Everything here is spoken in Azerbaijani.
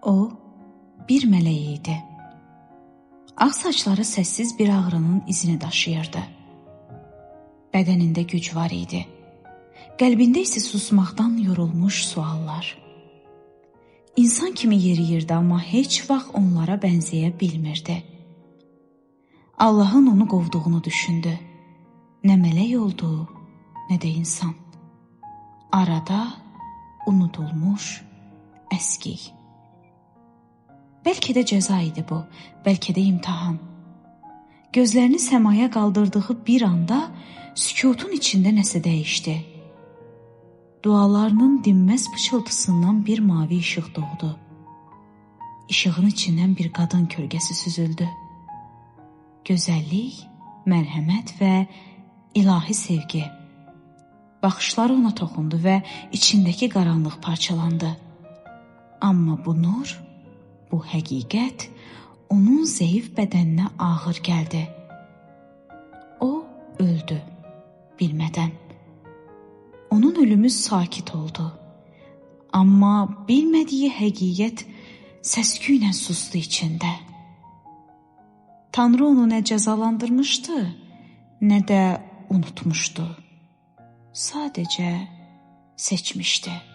O, bir mələk idi. Ağ saçları səssiz bir ağrının izini daşıyırdı. Bədənində güc var idi. Qəlbində isə susmaqdan yorulmuş suallar. İnsan kimi yeriyirdi, amma heç vaxt onlara bənzəyə bilmirdi. Allahın onu qovduğunu düşündü. Nə mələk oldu, nə də insan. Arada unudulmuş əskik. Bəlkə də cəza idi bu, bəlkə də imtahan. Gözlərini səmaya qaldırdığı bir anda sükutun içində nəsə dəyişdi. Dualarının dinməz pıçıltısından bir mavi işıq doğdu. İşığın içindən bir qadın kölgəsi süzüldü. Gözəllik, mərhəmət və ilahi sevgi. Baxışları ona toxundu və içindəki qaranlıq parçalandı. Amma bu nur, bu həqiqət onun zəif bədəninə ağır gəldi. O öldü, bilmədən. Onun ölümü sakit oldu. Amma bilmədiyi həqiqət səsküylə susdu içində. Tanrı onu nə cəzalandırmışdı, nə də unutmuşdu. Sadəcə seçmişdi.